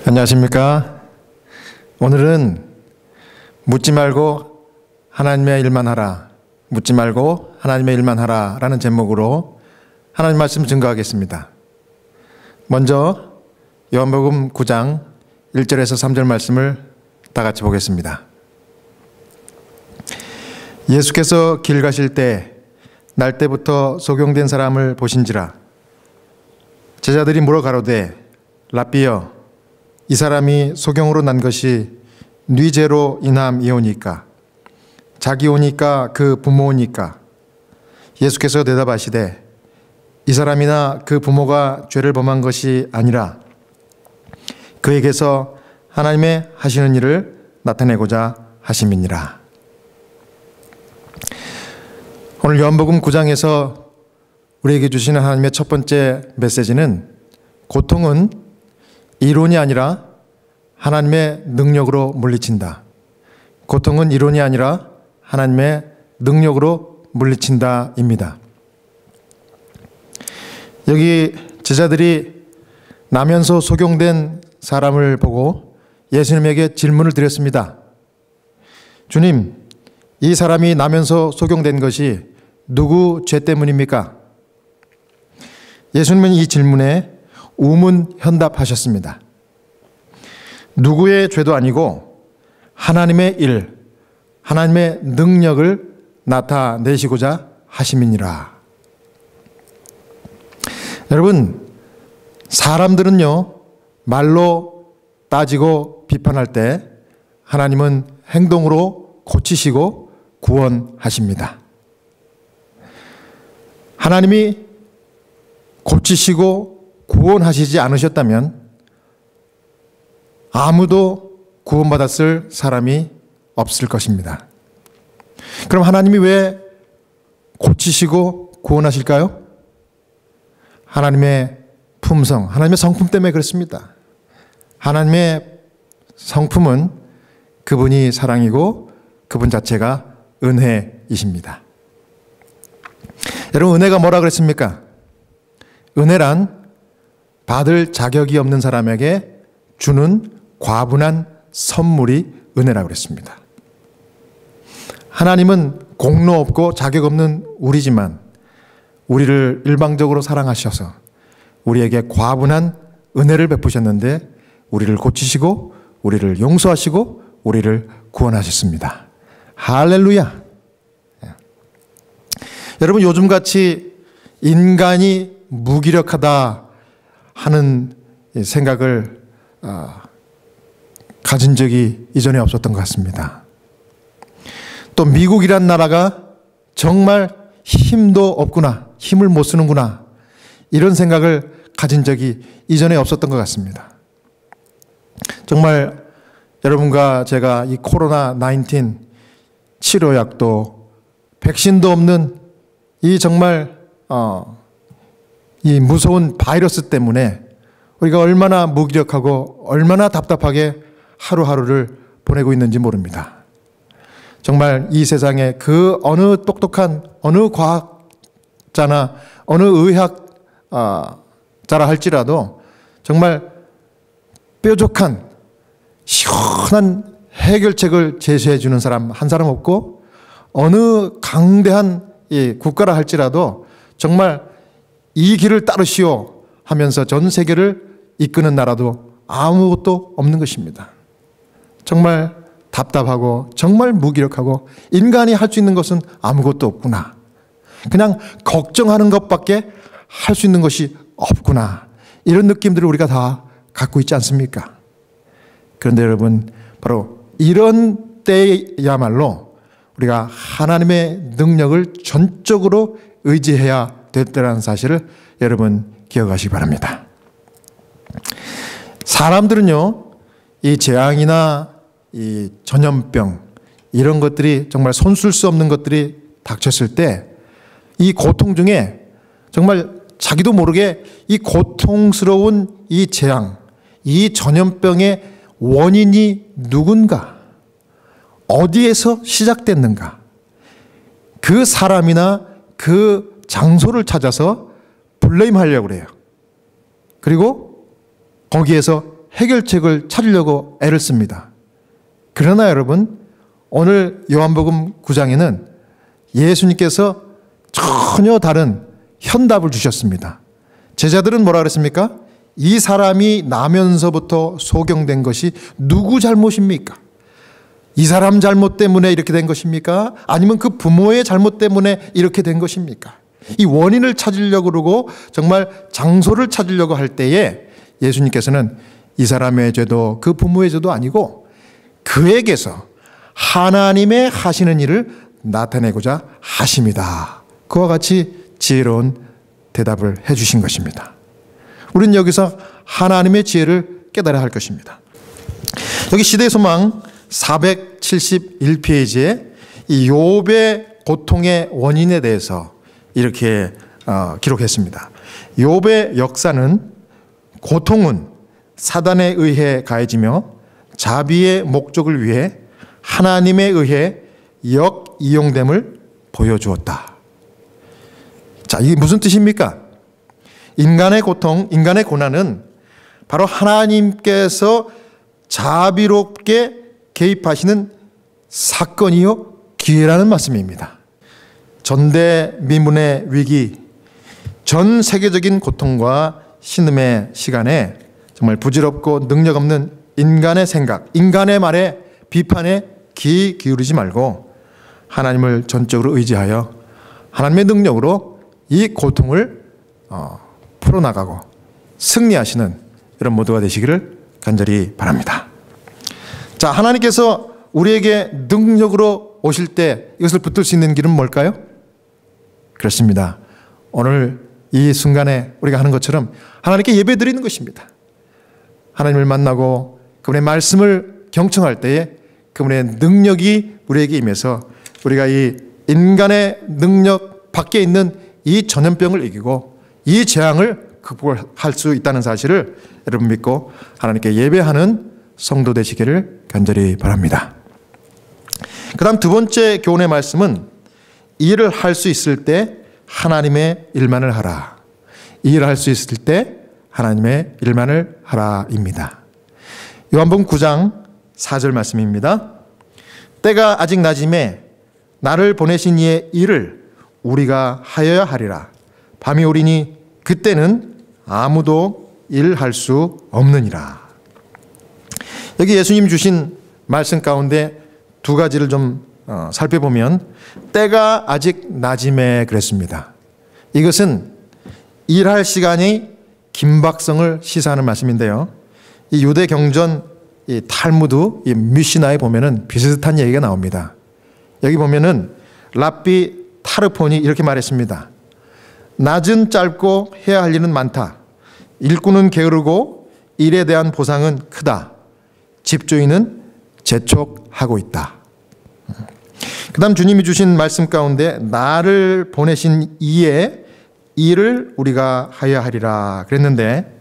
안녕하십니까? 오늘은 묻지 말고 하나님의 일만 하라, 묻지 말고 하나님의 일만 하라 라는 제목으로 하나님 말씀 증거하겠습니다. 먼저 요한복음 9장 1절에서 3절 말씀을 다 같이 보겠습니다. 예수께서 길 가실 때 날 때부터 소경된 사람을 보신지라. 제자들이 물어 가로되 랍비여, 이 사람이 소경으로 난 것이 네 죄로 인함이오니까? 자기 오니까 그 부모오니까? 예수께서 대답하시되 이 사람이나 그 부모가 죄를 범한 것이 아니라 그에게서 하나님의 하시는 일을 나타내고자 하심이니라. 오늘 요한복음 9장에서 우리에게 주시는 하나님의 첫 번째 메시지는 고통은 이론이 아니라 하나님의 능력으로 물리친다. 고통은 이론이 아니라 하나님의 능력으로 물리친다입니다. 여기 제자들이 나면서 소경된 사람을 보고 예수님에게 질문을 드렸습니다. 주님, 이 사람이 나면서 소경된 것이 누구 죄 때문입니까? 예수님은 이 질문에 우문현답하셨습니다. 누구의 죄도 아니고 하나님의 일, 하나님의 능력을 나타내시고자 하심이니라. 여러분, 사람들은요, 말로 따지고 비판할 때 하나님은 행동으로 고치시고 구원하십니다. 하나님이 고치시고 구원하시지 않으셨다면 아무도 구원받았을 사람이 없을 것입니다. 그럼 하나님이 왜 고치시고 구원하실까요? 하나님의 품성, 하나님의 성품 때문에 그렇습니다. 하나님의 성품은 그분이 사랑이고 그분 자체가 은혜이십니다. 여러분, 은혜가 뭐라 그랬습니까? 은혜란 받을 자격이 없는 사람에게 주는 과분한 선물이 은혜라고 그랬습니다. 하나님은 공로 없고 자격 없는 우리지만 우리를 일방적으로 사랑하셔서 우리에게 과분한 은혜를 베푸셨는데 우리를 고치시고 우리를 용서하시고 우리를 구원하셨습니다. 할렐루야. 여러분, 요즘같이 인간이 무기력하다 하는 생각을 가진 적이 이전에 없었던 것 같습니다. 또 미국이란 나라가 정말 힘도 없구나, 힘을 못 쓰는구나, 이런 생각을 가진 적이 이전에 없었던 것 같습니다. 정말 여러분과 제가 이 코로나19 치료약도 백신도 없는 이 정말 이 무서운 바이러스 때문에 우리가 얼마나 무기력하고 얼마나 답답하게 하루하루를 보내고 있는지 모릅니다. 정말 이 세상에 그 어느 똑똑한 어느 과학자나 어느 의학자라 할지라도 정말 뾰족한 시원한 해결책을 제시해 주는 사람 한 사람 없고, 어느 강대한 국가라 할지라도 정말 이 길을 따르시오 하면서 전 세계를 이끄는 나라도 아무것도 없는 것입니다. 정말 답답하고 정말 무기력하고 인간이 할 수 있는 것은 아무것도 없구나. 그냥 걱정하는 것밖에 할 수 있는 것이 없구나. 이런 느낌들을 우리가 다 갖고 있지 않습니까? 그런데 여러분, 바로 이런 때야말로 우리가 하나님의 능력을 전적으로 의지해야 됐다는 사실을 여러분 기억하시기 바랍니다. 사람들은요, 이 재앙이나 이 전염병 이런 것들이 정말 손쓸 수 없는 것들이 닥쳤을 때 이 고통 중에 정말 자기도 모르게 이 고통스러운 이 재앙, 이 전염병의 원인이 누군가, 어디에서 시작됐는가, 그 사람이나 그 장소를 찾아서 블레임하려고 그래요. 그리고 거기에서 해결책을 찾으려고 애를 씁니다. 그러나 여러분, 오늘 요한복음 9장에는 예수님께서 전혀 다른 현답을 주셨습니다. 제자들은 뭐라 그랬습니까? 이 사람이 나면서부터 소경된 것이 누구 잘못입니까? 이 사람 잘못 때문에 이렇게 된 것입니까? 아니면 그 부모의 잘못 때문에 이렇게 된 것입니까? 이 원인을 찾으려고 그러고 정말 장소를 찾으려고 할 때에 예수님께서는 이 사람의 죄도 그 부모의 죄도 아니고 그에게서 하나님의 하시는 일을 나타내고자 하심이다. 그와 같이 지혜로운 대답을 해 주신 것입니다. 우리는 여기서 하나님의 지혜를 깨달아야 할 것입니다. 여기 시대의 소망 471페이지에 이 욥의 고통의 원인에 대해서 이렇게 기록했습니다. 욥의 역사는 고통은 사단에 의해 가해지며 자비의 목적을 위해 하나님에 의해 역이용됨을 보여주었다. 자, 이게 무슨 뜻입니까? 인간의 고통, 인간의 고난은 바로 하나님께서 자비롭게 개입하시는 사건이요 기회라는 말씀입니다. 전대미문의 위기, 전 세계적인 고통과 신음의 시간에 정말 부질없고 능력 없는 인간의 생각, 인간의 말에 비판에 귀 기울이지 말고 하나님을 전적으로 의지하여 하나님의 능력으로 이 고통을 풀어나가고 승리하시는 이런 모두가 되시기를 간절히 바랍니다. 자, 하나님께서 우리에게 능력으로 오실 때 이것을 붙들 수 있는 길은 뭘까요? 그렇습니다. 오늘 이 순간에 우리가 하는 것처럼 하나님께 예배드리는 것입니다. 하나님을 만나고 그분의 말씀을 경청할 때에 그분의 능력이 우리에게 임해서 우리가 이 인간의 능력 밖에 있는 이 전염병을 이기고 이 재앙을 극복할 수 있다는 사실을 여러분 믿고 하나님께 예배하는 성도 되시기를 간절히 바랍니다. 그 다음 두 번째 교훈의 말씀은 이 일을 할 수 있을 때 하나님의 일만을 하라. 이 일을 할 수 있을 때 하나님의 일만을 하라입니다. 요한복음 9장 4절 말씀입니다. 때가 아직 낮음에 나를 보내신 이의 일을 우리가 하여야 하리라. 밤이 오리니 그때는 아무도 일할 수 없느니라. 여기 예수님 주신 말씀 가운데 두 가지를 좀 살펴보면 때가 아직 낮음에 그랬습니다. 이것은 일할 시간이 긴박성을 시사하는 말씀인데요. 이 유대 경전 이 탈무드 이 미시나에 보면은 비슷한 얘기가 나옵니다. 여기 보면은 랍비 타르폰이 이렇게 말했습니다. 낮은 짧고 해야 할 일은 많다. 일꾼은 게으르고 일에 대한 보상은 크다. 집주인은 재촉하고 있다. 그 다음 주님이 주신 말씀 가운데 나를 보내신 이의 일을 우리가 하여야 하리라 그랬는데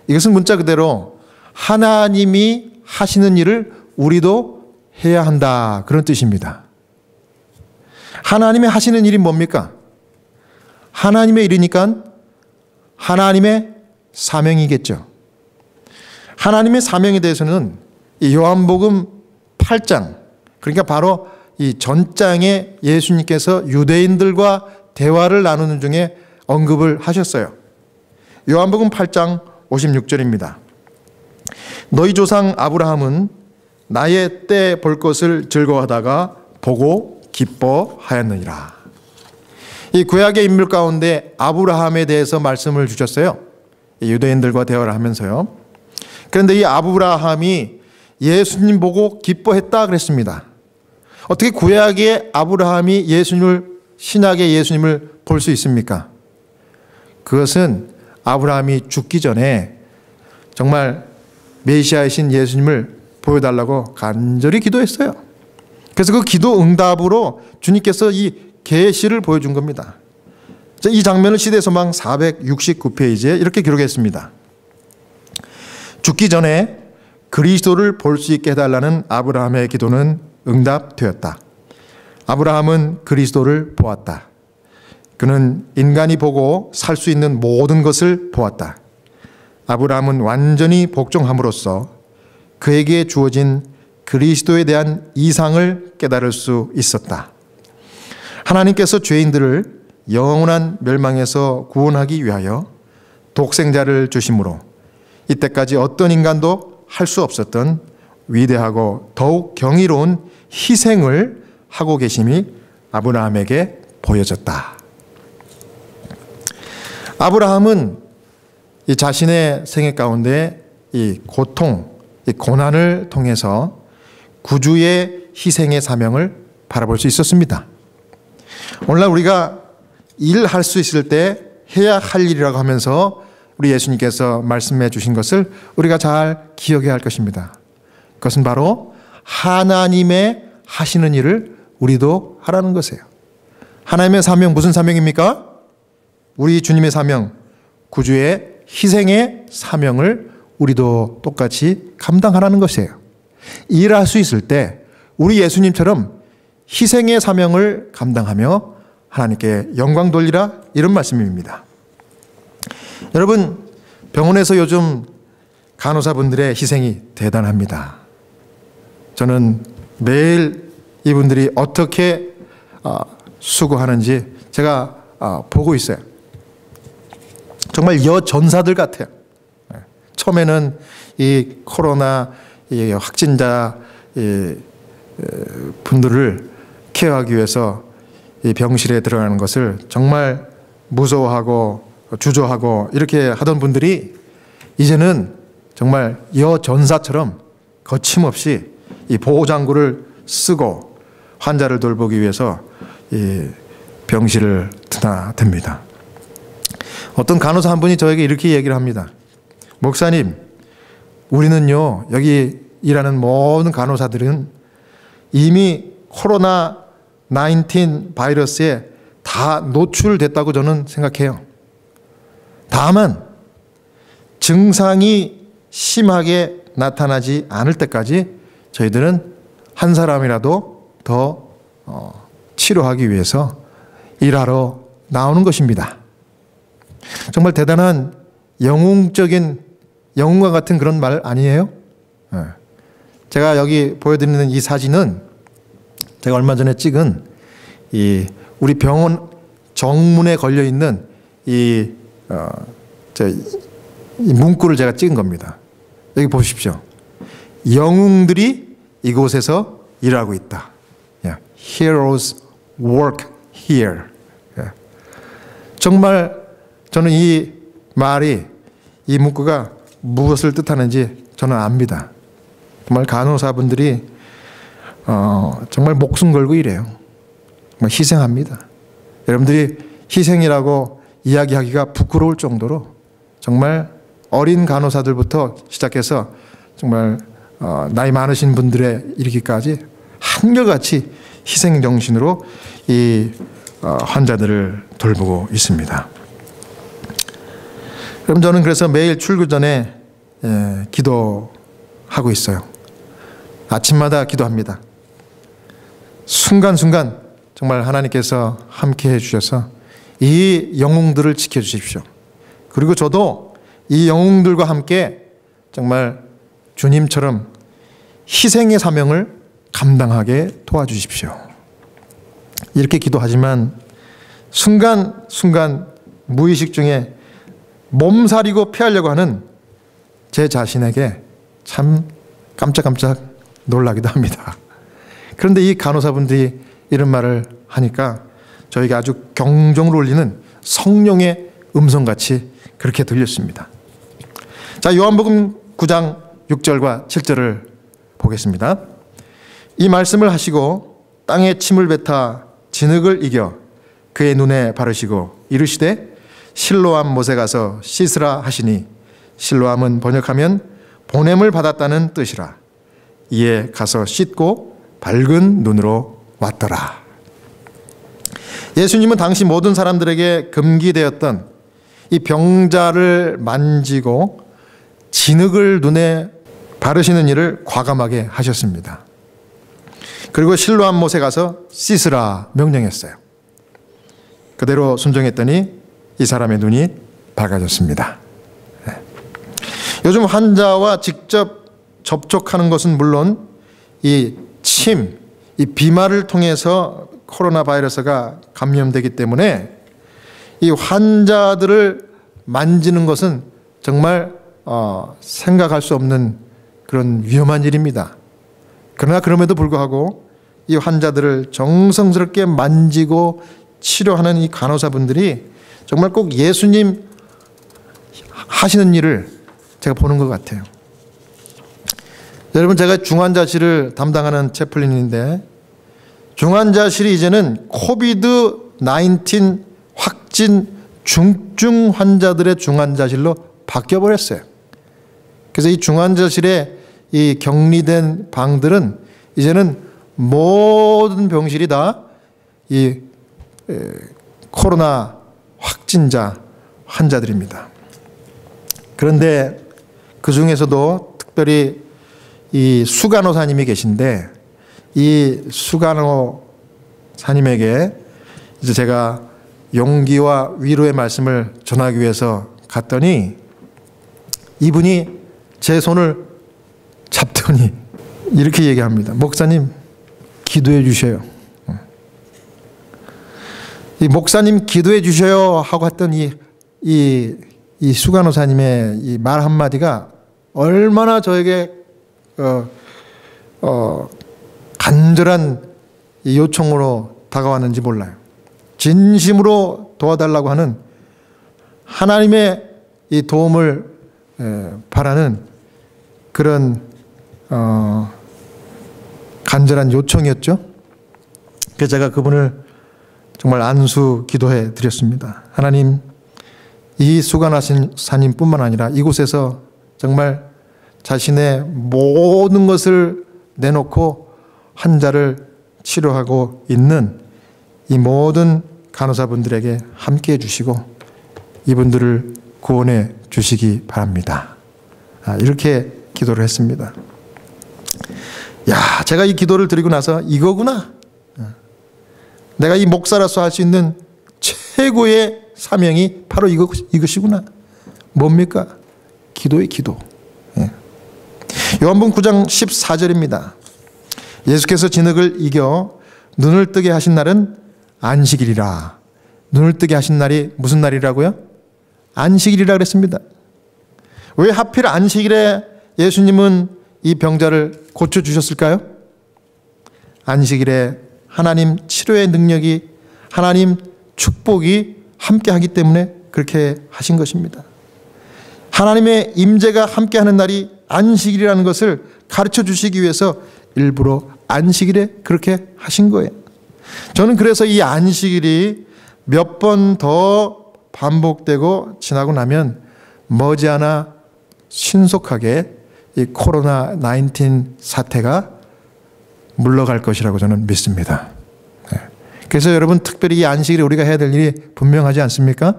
이것은 문자 그대로 하나님이 하시는 일을 우리도 해야 한다 그런 뜻입니다. 하나님의 하시는 일이 뭡니까? 하나님의 일이니까 하나님의 사명이겠죠. 하나님의 사명에 대해서는 이 요한복음 8장 그러니까 바로 이 전장에 예수님께서 유대인들과 대화를 나누는 중에 언급을 하셨어요. 요한복음 8장 56절입니다. 너희 조상 아브라함은 나의 때 볼 것을 즐거워하다가 보고 기뻐하였느니라. 이 구약의 인물 가운데 아브라함에 대해서 말씀을 주셨어요. 유대인들과 대화를 하면서요. 그런데 이 아브라함이 예수님 보고 기뻐했다 그랬습니다. 어떻게 구약의 아브라함이 신약의 예수님을 볼 수 있습니까? 그것은 아브라함이 죽기 전에 정말 메시아이신 예수님을 보여달라고 간절히 기도했어요. 그래서 그 기도 응답으로 주님께서 이 계시를 보여준 겁니다. 이 장면을 시대소망 469페이지에 이렇게 기록했습니다. 죽기 전에 그리스도를 볼 수 있게 해달라는 아브라함의 기도는 응답되었다. 아브라함은 그리스도를 보았다. 그는 인간이 보고 살 수 있는 모든 것을 보았다. 아브라함은 완전히 복종함으로써 그에게 주어진 그리스도에 대한 이상을 깨달을 수 있었다. 하나님께서 죄인들을 영원한 멸망에서 구원하기 위하여 독생자를 주심으로 이때까지 어떤 인간도 할 수 없었던 위대하고 더욱 경이로운 희생을 하고 계심이 아브라함에게 보여졌다. 아브라함은 이 자신의 생애 가운데 이 고통, 이 고난을 통해서 구주의 희생의 사명을 바라볼 수 있었습니다. 오늘날 우리가 일할 수 있을 때 해야 할 일이라고 하면서 우리 예수님께서 말씀해 주신 것을 우리가 잘 기억해야 할 것입니다. 그것은 바로 하나님의 하시는 일을 우리도 하라는 것이에요. 하나님의 사명, 무슨 사명입니까? 우리 주님의 사명, 구주의 희생의 사명을 우리도 똑같이 감당하라는 것이에요. 일할 수 있을 때 우리 예수님처럼 희생의 사명을 감당하며 하나님께 영광 돌리라, 이런 말씀입니다. 여러분, 병원에서 요즘 간호사분들의 희생이 대단합니다. 저는 매일 이분들이 어떻게 수고하는지 제가 보고 있어요. 정말 여전사들 같아요. 처음에는 이 코로나 확진자 분들을 케어하기 위해서 이 병실에 들어가는 것을 정말 무서워하고 주저하고 이렇게 하던 분들이 이제는 정말 여전사처럼 거침없이 이 보호장구를 쓰고 환자를 돌보기 위해서 이 병실을 드나듭니다. 어떤 간호사 한 분이 저에게 이렇게 얘기를 합니다. 목사님, 우리는요, 여기 일하는 모든 간호사들은 이미 코로나19 바이러스에 다 노출됐다고 저는 생각해요. 다만 증상이 심하게 나타나지 않을 때까지 저희들은 한 사람이라도 더 치료하기 위해서 일하러 나오는 것입니다. 정말 대단한 영웅적인, 영웅과 같은 그런 말 아니에요? 제가 여기 보여드리는 이 사진은 제가 얼마 전에 찍은 이 우리 병원 정문에 걸려 있는 이 문구를 제가 찍은 겁니다. 여기 보십시오. 영웅들이 이곳에서 일하고 있다. Heroes work here. 정말 저는 이 말이, 이 문구가 무엇을 뜻하는지 저는 압니다. 정말 간호사분들이 정말 목숨 걸고 일해요. 정말 희생합니다. 여러분들이 희생이라고 이야기하기가 부끄러울 정도로 정말 어린 간호사들부터 시작해서 정말 나이 많으신 분들에 이르기까지 한결같이 희생 정신으로 이 환자들을 돌보고 있습니다. 그럼 저는 그래서 매일 출근 전에 기도하고 있어요. 아침마다 기도합니다. 순간순간 정말 하나님께서 함께 해주셔서 이 영웅들을 지켜주십시오. 그리고 저도 이 영웅들과 함께 정말 주님처럼 희생의 사명을 감당하게 도와주십시오. 이렇게 기도하지만 순간순간 무의식 중에 몸살이고 피하려고 하는 제 자신에게 참 깜짝깜짝 놀라기도 합니다. 그런데 이 간호사분들이 이런 말을 하니까 저에게 아주 경종을 울리는 성령의 음성같이 그렇게 들렸습니다. 자, 요한복음 9장 6절과 7절을 보겠습니다. 이 말씀을 하시고 땅에 침을 뱉어 진흙을 이겨 그의 눈에 바르시고 이르시되 실로암 못에 가서 씻으라 하시니, 실로암은 번역하면 보냄을 받았다는 뜻이라. 이에 가서 씻고 밝은 눈으로 왔더라. 예수님은 당시 모든 사람들에게 금기되었던 이 병자를 만지고 진흙을 눈에 바르시는 일을 과감하게 하셨습니다. 그리고 실로암 못에 가서 씻으라 명령했어요. 그대로 순종했더니 이 사람의 눈이 밝아졌습니다. 요즘 환자와 직접 접촉하는 것은 물론 이 침, 이 비말을 통해서 코로나 바이러스가 감염되기 때문에 이 환자들을 만지는 것은 정말 생각할 수 없는 그런 위험한 일입니다. 그러나 그럼에도 불구하고 이 환자들을 정성스럽게 만지고 치료하는 이 간호사분들이 정말 꼭 예수님 하시는 일을 제가 보는 것 같아요. 여러분, 제가 중환자실을 담당하는 채플린인데 중환자실이 이제는 코비드-19 확진 중증 환자들의 중환자실로 바뀌어버렸어요. 그래서 이 중환자실에 이 격리된 방들은 이제는 모든 병실이 다 이 코로나 확진자 환자들입니다. 그런데 그 중에서도 특별히 이 수간호사님이 계신데 이 수간호사님에게 이제 제가 용기와 위로의 말씀을 전하기 위해서 갔더니 이분이 제 손을 잡더니 이렇게 얘기합니다. 목사님, 기도해 주셔요. 이 목사님 기도해 주셔요 하고 했던 이 수간호사님의 이 말 한마디가 얼마나 저에게 간절한 이 요청으로 다가왔는지 몰라요. 진심으로 도와달라고 하는 하나님의 이 도움을 바라는 그런 간절한 요청이었죠. 그래서 제가 그분을 정말 안수 기도해 드렸습니다. 하나님, 이 수간호사님뿐만 아니라 이곳에서 정말 자신의 모든 것을 내놓고 환자를 치료하고 있는 이 모든 간호사분들에게 함께해 주시고 이분들을 구원해 주시기 바랍니다. 이렇게 기도를 했습니다. 야, 제가 이 기도를 드리고 나서 이거구나. 내가 이 목사로서 할 수 있는 최고의 사명이 바로 이것이구나. 뭡니까? 기도의 기도. 요한복음 9장 14절입니다. 예수께서 진흙을 이겨 눈을 뜨게 하신 날은 안식일이라. 눈을 뜨게 하신 날이 무슨 날이라고요? 안식일이라 그랬습니다. 왜 하필 안식일에 예수님은 이 병자를 고쳐주셨을까요? 안식일에 하나님 치료의 능력이, 하나님 축복이 함께하기 때문에 그렇게 하신 것입니다. 하나님의 임재가 함께하는 날이 안식일이라는 것을 가르쳐 주시기 위해서 일부러 안식일에 그렇게 하신 거예요. 저는 그래서 이 안식일이 몇 번 더 반복되고 지나고 나면 머지않아 신속하게 이 코로나19 사태가 물러갈 것이라고 저는 믿습니다. 그래서 여러분, 특별히 이 안식일에 우리가 해야 될 일이 분명하지 않습니까?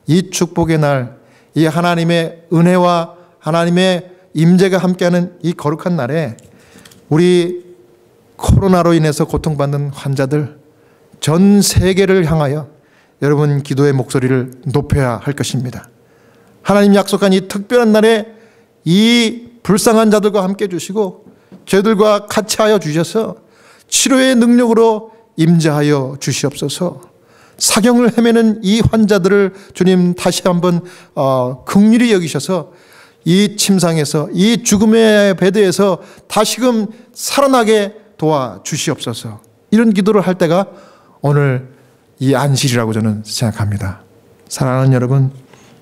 이 축복의 날, 이 하나님의 은혜와 하나님의 임재가 함께하는 이 거룩한 날에 우리 코로나로 인해서 고통받는 환자들 전 세계를 향하여 여러분 기도의 목소리를 높여야 할 것입니다. 하나님 약속한 이 특별한 날에 이 불쌍한 자들과 함께 해주시고 저희들과 같이 하여 주셔서 치료의 능력으로 임재하여 주시옵소서. 사경을 헤매는 이 환자들을 주님 다시 한번 긍휼히 여기셔서 이 침상에서, 이 죽음의 베드에서 다시금 살아나게 도와주시옵소서. 이런 기도를 할 때가 오늘 이 안식이라고 저는 생각합니다. 사랑하는 여러분,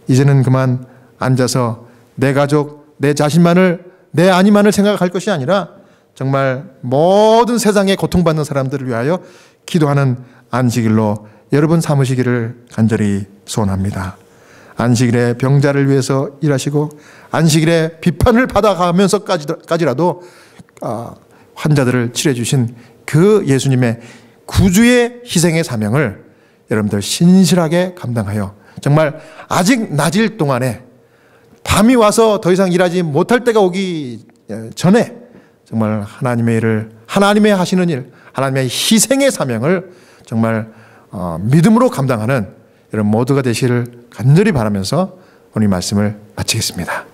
이제는 그만 앉아서 내 가족, 내 자신만을, 내 아니만을 생각할 것이 아니라 정말 모든 세상에 고통받는 사람들을 위하여 기도하는 안식일로 여러분 삼으시기를 간절히 소원합니다. 안식일에 병자를 위해서 일하시고 안식일에 비판을 받아가면서까지라도 환자들을 치료해 주신 그 예수님의 구주의 희생의 사명을 여러분들 신실하게 감당하여 정말 아직 낮일 동안에 밤이 와서 더 이상 일하지 못할 때가 오기 전에 정말 하나님의 일을, 하나님의 하시는 일, 하나님의 희생의 사명을 정말 믿음으로 감당하는 여러분 모두가 되시기를 간절히 바라면서 오늘 말씀을 마치겠습니다.